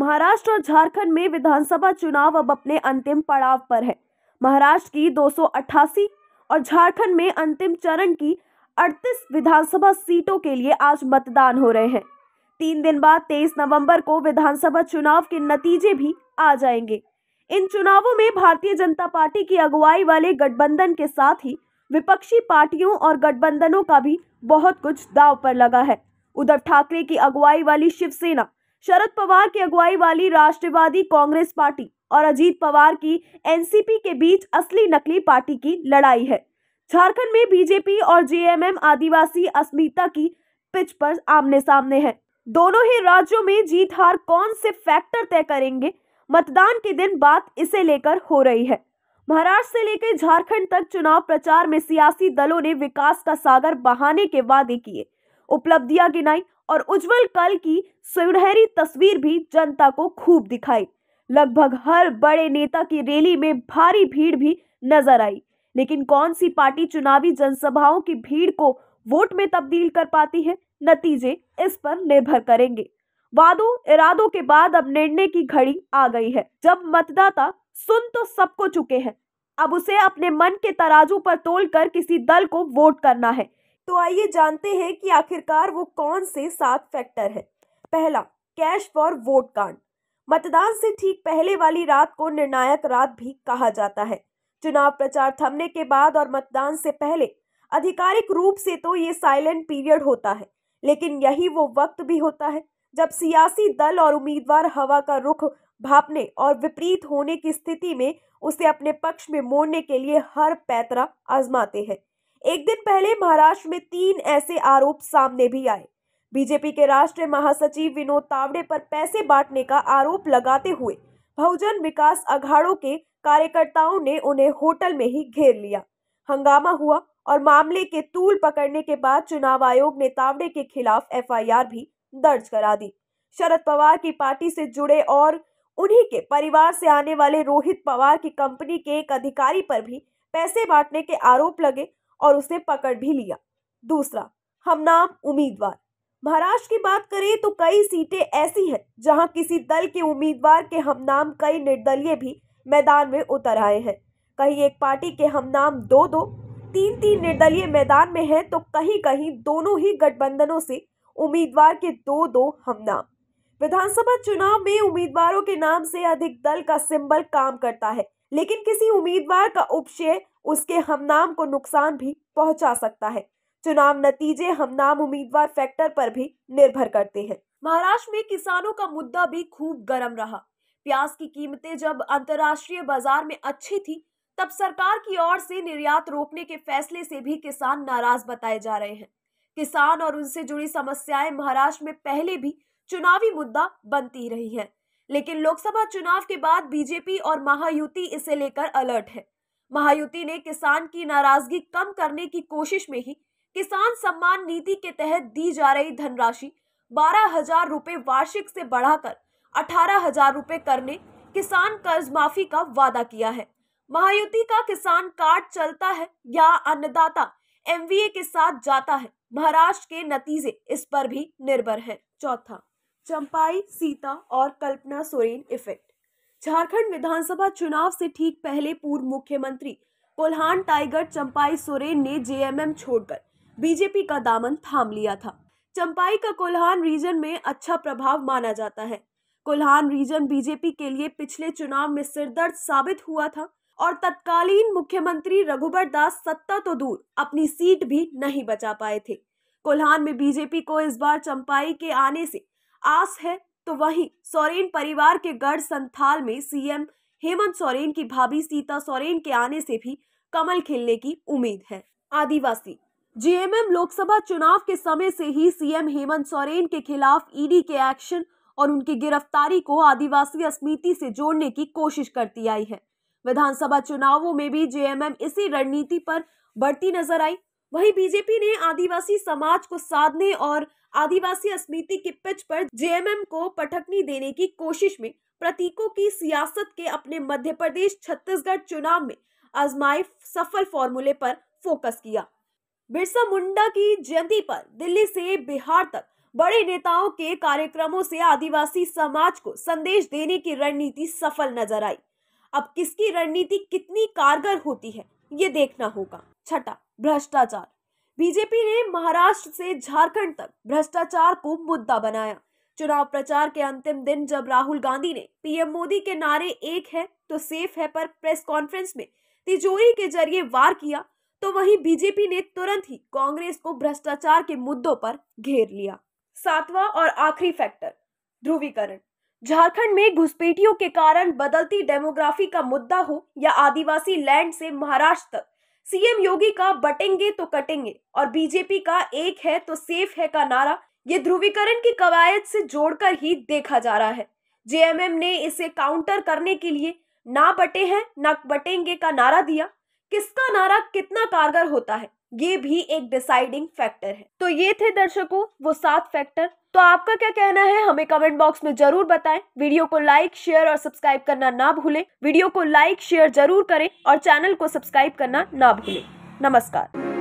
महाराष्ट्र और झारखंड में विधानसभा चुनाव अब अपने अंतिम पड़ाव पर है। महाराष्ट्र की 288 और झारखंड में अंतिम चरण की 38 विधानसभा सीटों के लिए आज मतदान हो रहे हैं। 3 दिन बाद 23 नवंबर को विधानसभा चुनाव के नतीजे भी आ जाएंगे। इन चुनावों में भारतीय जनता पार्टी की अगुवाई वाले गठबंधन के साथ ही विपक्षी पार्टियों और गठबंधनों का भी बहुत कुछ दांव पर लगा है। उद्धव ठाकरे की अगुवाई वाली शिवसेना, शरद पवार की अगुवाई वाली राष्ट्रवादी कांग्रेस पार्टी और अजीत पवार की एनसीपी के बीच असली नकली पार्टी की लड़ाई है। झारखंड में बीजेपी और जेएमएम आदिवासी अस्मिता की पिच पर आमने सामने है। दोनों ही राज्यों में जीत हार कौन से फैक्टर तय करेंगे, मतदान के दिन बात इसे लेकर हो रही है। महाराष्ट्र से लेकर झारखंड तक चुनाव प्रचार में सियासी दलों ने विकास का सागर बहाने के वादे किए, उपलब्धियां गिनाई और उज्जवल कल की सुनहरी तस्वीर भी जनता को खूब दिखाई। लगभग हर बड़े नेता की रैली में भारी भीड़ भी नजर आई, लेकिन कौन सी पार्टी चुनावी जनसभाओं की भीड़ को वोट में तब्दील कर पाती है, नतीजे इस पर निर्भर करेंगे। वादों इरादों के बाद अब निर्णय की घड़ी आ गई है। जब मतदाता सुन तो सबको चुके हैं, अब उसे अपने मन के तराजू पर तोलकर किसी दल को वोट करना है। तो आइए जानते हैं कि आखिरकार वो कौन से 7 फैक्टर है। पहला, कैश फॉर वोट कांड। मतदान से ठीक पहले वाली रात को निर्णायक रात भी कहा जाता है। चुनाव प्रचार थमने के बाद और मतदान से पहले आधिकारिक रूप से तो ये साइलेंट पीरियड होता है, लेकिन यही वो वक्त भी होता है जब सियासी दल और उम्मीदवार हवा का रुख भांपने और विपरीत होने की स्थिति में उसे अपने पक्ष में मोड़ने के लिए हर पैतरा आजमाते हैं। एक दिन पहले महाराष्ट्र में 3 ऐसे आरोप सामने भी आए। बीजेपी के राष्ट्रीय महासचिव विनोद तावड़े पर पैसे बांटने का आरोप लगाते हुए बहुजन विकास अघाड़ों के कार्यकर्ताओं ने उन्हें होटल में ही घेर लिया। हंगामा हुआ और मामले के तूल पकड़ने के बाद चुनाव आयोग ने तावड़े के खिलाफ एफआईआर भी दर्ज करा दी। शरद पवार की पार्टी से जुड़े और उन्हीं के परिवार से आने वाले रोहित पवार की कंपनी के एक अधिकारी पर भी पैसे बांटने के आरोप लगे और उसे पकड़ भी लिया। दूसरा, हमनाम उम्मीदवार। महाराष्ट्र की बात करें तो कई सीटें ऐसी हैं जहां किसी दल के उम्मीदवार के हमनाम कई निर्दलीय भी मैदान में उतर आए हैं। कहीं एक पार्टी के हमनाम 2-2, 3-3 निर्दलीय मैदान में हैं, तो कहीं कहीं दोनों ही गठबंधनों से उम्मीदवार के 2-2 हमनाम। विधानसभा चुनाव में उम्मीदवारों के नाम से अधिक दल का सिंबल काम करता है, लेकिन किसी उम्मीदवार का उपचय उसके हमनाम को नुकसान भी पहुंचा सकता है। चुनाव नतीजे हमनाम उम्मीदवार फैक्टर पर भी निर्भर करते हैं। महाराष्ट्र में किसानों का मुद्दा भी खूब गर्म रहा। प्याज की कीमतें जब अंतर्राष्ट्रीय बाजार में अच्छी थी, तब सरकार की ओर से निर्यात रोकने के फैसले से भी किसान नाराज बताए जा रहे हैं। किसान और उनसे जुड़ी समस्याएं महाराष्ट्र में पहले भी चुनावी मुद्दा बनती रही है, लेकिन लोकसभा चुनाव के बाद बीजेपी और महायुति इसे लेकर अलर्ट है। महायुति ने किसान की नाराजगी कम करने की कोशिश में ही किसान सम्मान नीति के तहत दी जा रही धनराशि 12,000 रुपए वार्षिक से बढ़ाकर 18,000 रुपए करने, किसान कर्ज माफी का वादा किया है। महायुति का किसान कार्ड चलता है या अन्नदाता एमवीए के साथ जाता है, महाराष्ट्र के नतीजे इस पर भी निर्भर हैं। चौथा, चंपाई, सीता और कल्पना सोरेन इफेक्ट। झारखंड विधानसभा चुनाव से ठीक पहले पूर्व मुख्यमंत्री कोल्हान टाइगर चंपाई सोरेन ने जेएमएम छोड़कर बीजेपी का दामन थाम लिया था। चंपाई का कोल्हान रीजन में अच्छा प्रभाव माना जाता है। कोल्हान रीजन बीजेपी के लिए पिछले चुनाव में सिरदर्द साबित हुआ था और तत्कालीन मुख्यमंत्री रघुबर दास सत्ता तो दूर अपनी सीट भी नहीं बचा पाए थे। कोल्हान में बीजेपी को इस बार चंपाई के आने से आस है, तो वहीं सोरेन परिवार के गढ़ संथाल में सीएम हेमंत सोरेन की भाभी सीता सोरेन के आने से भी कमल खिलने की उम्मीद है। आदिवासी। जेएमएम लोकसभा चुनाव के समय से ही सीएम हेमंत सोरेन के खिलाफ ईडी के एक्शन और उनकी गिरफ्तारी को आदिवासी अस्मिता से जोड़ने की कोशिश करती आई है। विधानसभा चुनावों में भी जेएमएम इसी रणनीति पर बढ़ती नजर आई। वहीं बीजेपी ने आदिवासी समाज को साधने और आदिवासी अस्मिता की पिच पर जेएमएम को पटखनी देने की कोशिश में प्रतीकों की सियासत के अपने मध्य प्रदेश छत्तीसगढ़ चुनाव में आजमाए सफल फॉर्मूले पर फोकस किया। बिरसा मुंडा की जयंती पर दिल्ली से बिहार तक बड़े नेताओं के कार्यक्रमों से आदिवासी समाज को संदेश देने की रणनीति सफल नजर आई। अब किसकी रणनीति कितनी कारगर होती है, ये देखना होगा। छठा, भ्रष्टाचार। बीजेपी ने महाराष्ट्र से झारखंड तक भ्रष्टाचार को मुद्दा बनाया। चुनाव प्रचार के अंतिम दिन जब राहुल गांधी ने पीएम मोदी के नारे एक है तो सेफ है पर प्रेस कॉन्फ्रेंस में तिजोरी के जरिए वार किया, तो वहीं बीजेपी ने तुरंत ही कांग्रेस को भ्रष्टाचार के मुद्दों पर घेर लिया। सातवां और आखिरी फैक्टर, ध्रुवीकरण। झारखंड में घुसपैठियों के कारण बदलती डेमोग्राफी का मुद्दा हो या आदिवासी लैंड से महाराष्ट्र तक, सीएम योगी का बटेंगे तो कटेंगे और बीजेपी का एक है तो सेफ है का नारा ये ध्रुवीकरण की कवायद से जोड़कर ही देखा जा रहा है। जेएमएम ने इसे काउंटर करने के लिए ना बटे हैं ना बटेंगे का नारा दिया। किसका नारा कितना कारगर होता है, ये भी एक डिसाइडिंग फैक्टर है। तो ये थे दर्शकों वो 7 फैक्टर। तो आपका क्या कहना है हमें कमेंट बॉक्स में जरूर बताएं। वीडियो को लाइक, शेयर और सब्सक्राइब करना ना भूलें। वीडियो को लाइक, शेयर जरूर करें और चैनल को सब्सक्राइब करना ना भूलें। नमस्कार।